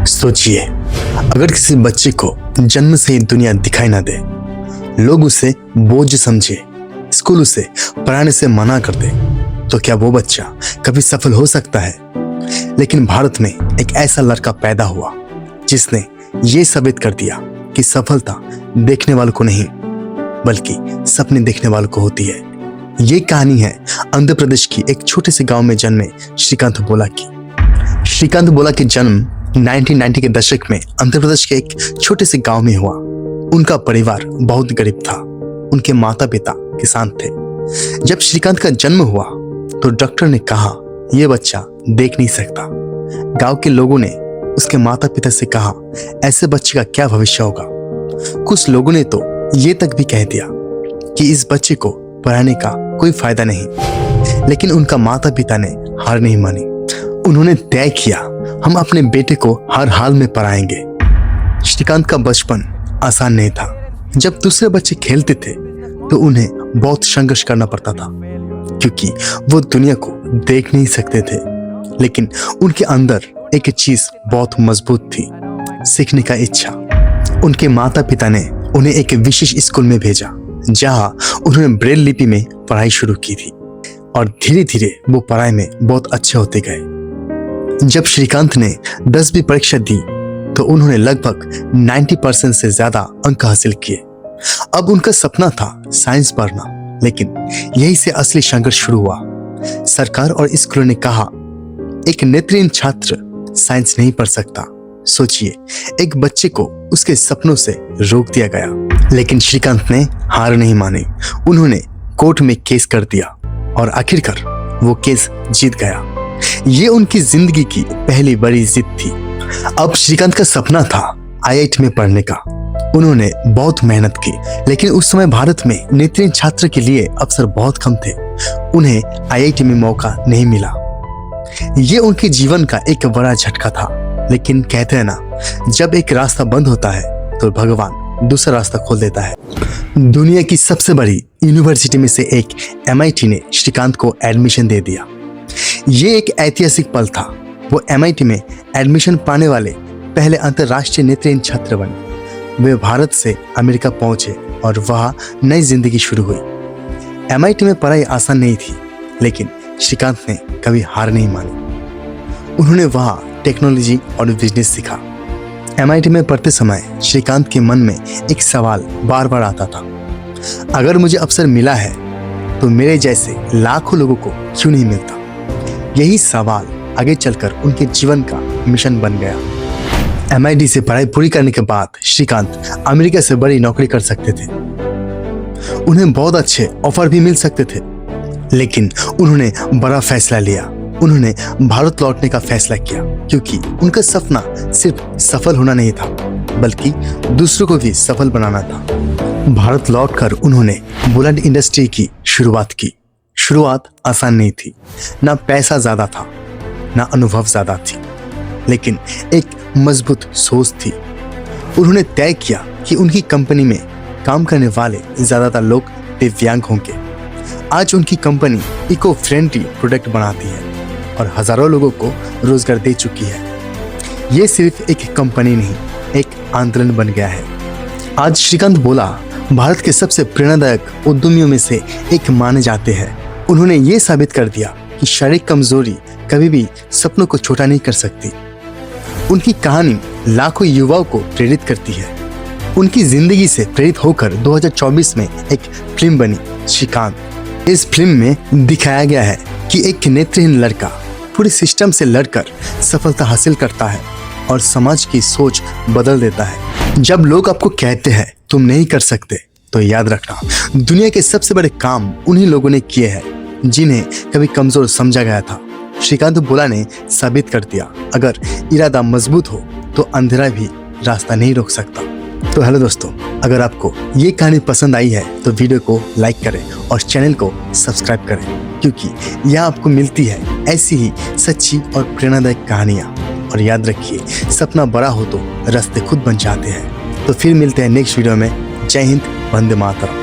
सोचिए, अगर किसी बच्चे को जन्म से ही दुनिया दिखाई ना दे, लोग उसे बोझ समझे, स्कूल उसे पढ़ाने से मना कर दे, तो क्या वो बच्चा कभी सफल हो सकता है? लेकिन भारत में एक ऐसा लड़का पैदा हुआ जिसने ये साबित कर दिया कि सफलता देखने वालों को नहीं बल्कि सपने देखने वालों को होती है। ये कहानी है आंध्र प्रदेश की एक छोटे से गांव में जन्मे श्रीकांत बोला की। श्रीकांत बोला के जन्म 1990 के दशक में आंध्र प्रदेश के एक छोटे से गांव में हुआ। उनका परिवार बहुत गरीब था। उनके माता पिता किसान थे। जब श्रीकांत का जन्म हुआ तो डॉक्टर ने कहा यह बच्चा देख नहीं सकता। गांव के लोगों ने उसके माता पिता से कहा ऐसे बच्चे का क्या भविष्य होगा। कुछ लोगों ने तो ये तक भी कह दिया कि इस बच्चे को पढ़ाने का कोई फायदा नहीं। लेकिन उनका माता पिता ने हार नहीं मानी। उन्होंने तय किया हम अपने बेटे को हर हाल में पढ़ाएंगे। श्रीकांत का बचपन आसान नहीं था। जब दूसरे बच्चे खेलते थे तो उन्हें बहुत संघर्ष करना पड़ता था क्योंकि वो दुनिया को देख नहीं सकते थे। लेकिन उनके अंदर एक चीज बहुत मजबूत थी, सीखने का इच्छा। उनके माता पिता ने उन्हें एक विशेष स्कूल में भेजा जहां उन्होंने ब्रेल लिपि में पढ़ाई शुरू की थी और धीरे धीरे वो पढ़ाई में बहुत अच्छे होते गए। जब श्रीकांत ने 10वीं परीक्षा दी तो उन्होंने लगभग 90% से ज्यादा अंक हासिल किए। अब उनका सपना था साइंस पढ़ना, लेकिन यही से असली संघर्ष शुरू हुआ। सरकार और स्कूलों ने कहा एक नेत्रहीन छात्र साइंस नहीं पढ़ सकता। सोचिए, एक बच्चे को उसके सपनों से रोक दिया गया। लेकिन श्रीकांत ने हार नहीं मानी। उन्होंने कोर्ट में केस कर दिया और आखिरकार वो केस जीत गया। ये उनकी जिंदगी की पहली बड़ी जीत थी। अब श्रीकांत का सपना था IIT में पढ़ने का। उन्होंने बहुत मेहनत की, लेकिन उस समय भारत में नेत्रहीन छात्र के लिए अवसर बहुत कम थे। उन्हें IIT में मौका नहीं मिला। ये उनके जीवन का एक बड़ा झटका था। लेकिन कहते हैं ना, जब एक रास्ता बंद होता है तो भगवान दूसरा रास्ता खोल देता है। दुनिया की सबसे बड़ी यूनिवर्सिटी में से एक MIT ने श्रीकांत को एडमिशन दे दिया। ये एक ऐतिहासिक पल था। वो MIT में एडमिशन पाने वाले पहले अंतर्राष्ट्रीय नेत्रहीन छात्र बने। वे भारत से अमेरिका पहुंचे और वहाँ नई जिंदगी शुरू हुई। MIT में पढ़ाई आसान नहीं थी, लेकिन श्रीकांत ने कभी हार नहीं मानी। उन्होंने वहाँ टेक्नोलॉजी और बिजनेस सीखा। MIT में पढ़ते समय श्रीकांत के मन में एक सवाल बार बार आता था, अगर मुझे अवसर मिला है तो मेरे जैसे लाखों लोगों को क्यों नहीं मिलता। यही सवाल आगे चलकर उनके जीवन का मिशन बन गया। MIT से पढ़ाई पूरी करने के बाद श्रीकांत अमेरिका से बड़ी नौकरी कर सकते थे। उन्हें बहुत अच्छे ऑफर भी मिल सकते थे, लेकिन उन्होंने बड़ा फैसला लिया। उन्होंने भारत लौटने का फैसला किया क्योंकि उनका सपना सिर्फ सफल होना नहीं था बल्कि दूसरों को भी सफल बनाना था। भारत लौटकर उन्होंने बुलेट इंडस्ट्री की शुरुआत की। शुरुआत आसान नहीं थी। ना पैसा ज्यादा था, ना अनुभव ज्यादा थी, लेकिन एक मजबूत सोच थी। उन्होंने तय किया कि उनकी कंपनी में काम करने वाले ज्यादातर लोग दिव्यांग होंगे। आज उनकी कंपनी इको फ्रेंडली प्रोडक्ट बनाती है और हजारों लोगों को रोजगार दे चुकी है। ये सिर्फ एक कंपनी नहीं, एक आंदोलन बन गया है। आज श्रीकांत बोला भारत के सबसे प्रेरणादायक उद्यमियों में से एक माने जाते हैं। उन्होंने ये साबित कर दिया कि शारीरिक कमजोरी कभी भी सपनों को छोटा नहीं कर सकती। उनकी कहानी लाखों युवाओं को प्रेरित करती है। उनकी जिंदगी से प्रेरित होकर 2024 में एक फिल्म बनी श्रीकांत। इस फिल्म में दिखाया गया है कि एक नेत्रहीन लड़का पूरे सिस्टम से लड़कर सफलता हासिल करता है और समाज की सोच बदल देता है। जब लोग आपको कहते हैं तुम नहीं कर सकते, तो याद रखना दुनिया के सबसे बड़े काम उन्हीं लोगों ने किए हैं जिन्हें कभी कमजोर समझा गया था। श्रीकांत बोला ने साबित कर दिया, अगर इरादा मजबूत हो तो अंधेरा भी रास्ता नहीं रोक सकता। तो हेलो दोस्तों, अगर आपको ये कहानी पसंद आई है तो वीडियो को लाइक करें और चैनल को सब्सक्राइब करें, क्योंकि यह आपको मिलती है ऐसी ही सच्ची और प्रेरणादायक कहानियाँ। और याद रखिए, सपना बड़ा हो तो रास्ते खुद बन जाते हैं। तो फिर मिलते हैं नेक्स्ट वीडियो में। जय हिंद, वंदे मातरम।